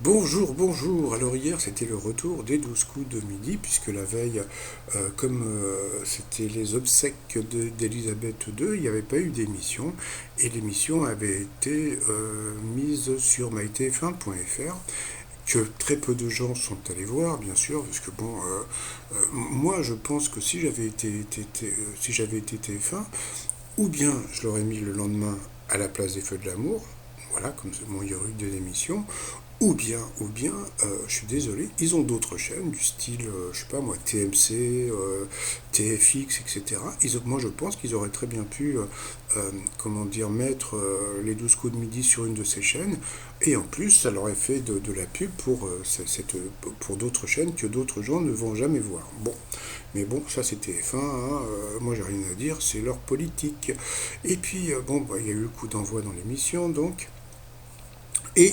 Bonjour, bonjour. Alors hier, c'était le retour des 12 coups de midi, puisque la veille, comme c'était les obsèques d'Elisabeth II, il n'y avait pas eu d'émission, et l'émission avait été mise sur mytf1.fr, que très peu de gens sont allés voir, bien sûr, parce que bon, moi je pense que si j'avais été TF1, ou bien je l'aurais mis le lendemain à la place des Feux de l'amour, voilà, comme bon, il y aurait eu des émissions, ou bien, je suis désolé, ils ont d'autres chaînes du style, je sais pas moi, TMC, TFX, etc. Moi, je pense qu'ils auraient très bien pu, comment dire, mettre les 12 coups de midi sur une de ces chaînes, et en plus, ça leur aurait fait de la pub pour d'autres chaînes que d'autres gens ne vont jamais voir. Bon, mais bon, ça c'est TF1, hein, moi j'ai rien à dire, c'est leur politique. Et puis, bon, bah, il y a eu le coup d'envoi dans l'émission, donc, et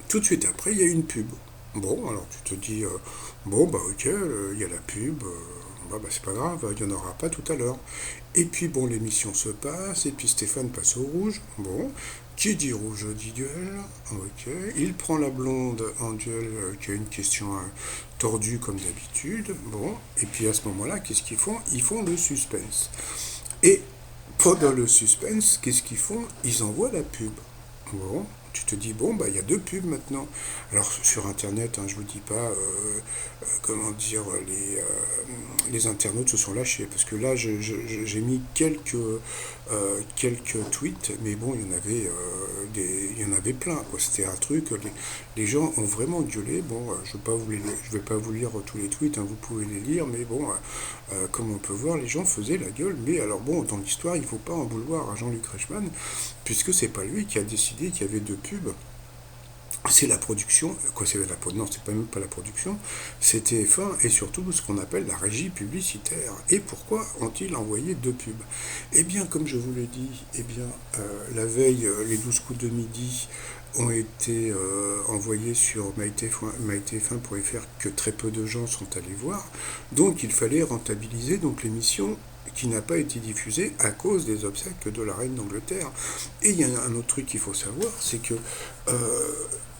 tout de suite après, il y a une pub. Bon, alors tu te dis, bon, bah ok, il y a la pub, bah, c'est pas grave, il n'y en aura pas tout à l'heure. Et puis bon, l'émission se passe, et puis Stéphane passe au rouge. Bon, qui dit rouge dit duel. Ok, il prend la blonde en duel qui a une question tordue comme d'habitude. Bon, et puis à ce moment-là, qu'est-ce qu'ils font? Ils font le suspense. Et pendant le suspense, qu'est-ce qu'ils font? Ils envoient la pub. Bon, tu te dis, bon, bah, il y a deux pubs maintenant. Alors, sur Internet, hein, je vous dis pas, comment dire, les internautes se sont lâchés. Parce que là, j'ai mis quelques tweets, mais bon, il y en avait plein, quoi. C'était un truc, les gens ont vraiment gueulé. Bon, je vais pas vous lire tous les tweets, hein, vous pouvez les lire, mais bon, comme on peut voir, les gens faisaient la gueule. Mais alors, bon, dans l'histoire, il ne faut pas en vouloir à Jean-Luc Reichmann, puisque c'est pas lui qui a décidé qu'il y avait deux pubs. C'est la production, quoi, non, c'est pas même pas la production, c'est TF1 et surtout ce qu'on appelle la régie publicitaire. Et pourquoi ont-ils envoyé deux pubs? Eh bien, comme je vous l'ai dit, eh bien, la veille, les 12 coups de midi ont été envoyés sur mytf1.fr que très peu de gens sont allés voir. Donc, il fallait rentabiliser donc l'émission qui n'a pas été diffusée à cause des obsèques de la reine d'Angleterre. Et il y a un autre truc qu'il faut savoir, c'est que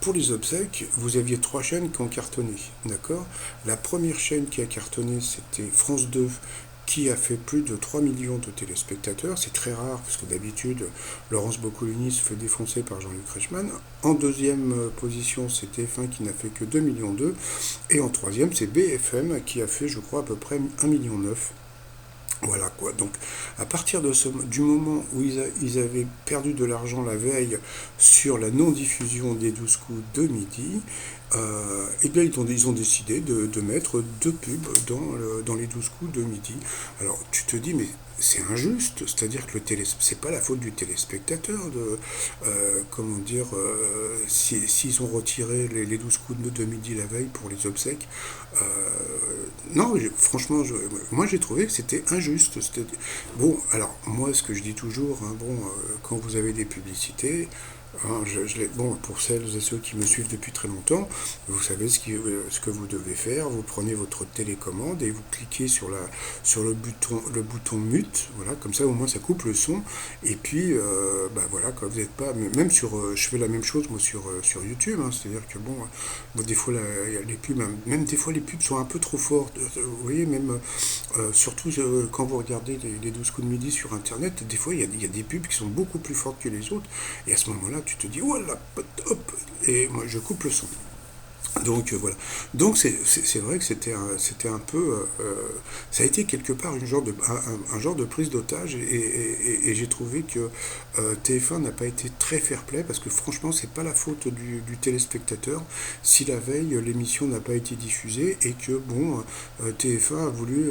pour les obsèques, vous aviez trois chaînes qui ont cartonné, d'accord? La première chaîne qui a cartonné, c'était France 2, qui a fait plus de 3 millions de téléspectateurs. C'est très rare, parce que d'habitude, Laurence Boccolini se fait défoncer par Jean-Luc Reichmann. En deuxième position, c'est TF1 qui n'a fait que 2 millions 2. Et en troisième, c'est BFM qui a fait, je crois, à peu près 1 million 9. Voilà quoi. Donc, à partir du moment où ils avaient perdu de l'argent la veille sur la non-diffusion des 12 coups de midi, eh bien, ils ont décidé de mettre deux pubs dans les 12 coups de midi. Alors, tu te dis, mais c'est injuste, c'est-à-dire que c'est pas la faute du téléspectateur comment dire, s'ils ont retiré les 12 coups de midi la veille pour les obsèques. Euh, non, franchement, moi j'ai trouvé que c'était injuste. Bon, alors moi ce que je dis toujours, hein, bon, quand vous avez des publicités, hein, bon, pour celles et ceux qui me suivent depuis très longtemps, vous savez ce que vous devez faire. Vous prenez votre télécommande et vous cliquez sur le bouton mute. Voilà, comme ça au moins ça coupe le son. Et puis, bah voilà, quand vous n'êtes pas, même je fais la même chose moi sur YouTube. Hein, c'est-à-dire que bon, des fois les pubs, même des fois les pubs sont un peu trop fortes. Vous voyez, même surtout quand vous regardez les 12 coups de midi sur Internet, des fois il y a des pubs qui sont beaucoup plus fortes que les autres. Et à ce moment-là, tu te dis, voilà, hop, et moi je coupe le son. Donc voilà. Donc c'est vrai que c'était un peu, ça a été quelque part un genre de prise d'otage et j'ai trouvé que TF1 n'a pas été très fair-play parce que franchement c'est pas la faute du téléspectateur si la veille l'émission n'a pas été diffusée et que bon, TF1 a voulu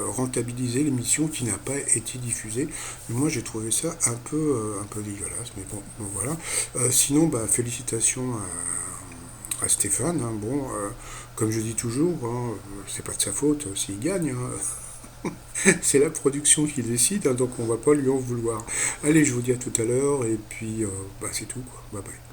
rentabiliser l'émission qui n'a pas été diffusée. Mais moi j'ai trouvé ça un peu dégueulasse, mais bon voilà. Sinon félicitations à Stéphane. Hein, bon, comme je dis toujours, hein, c'est pas de sa faute s'il gagne. Hein. C'est la production qui décide, hein, donc on va pas lui en vouloir. Allez, je vous dis à tout à l'heure, et puis c'est tout, quoi. Bye bye.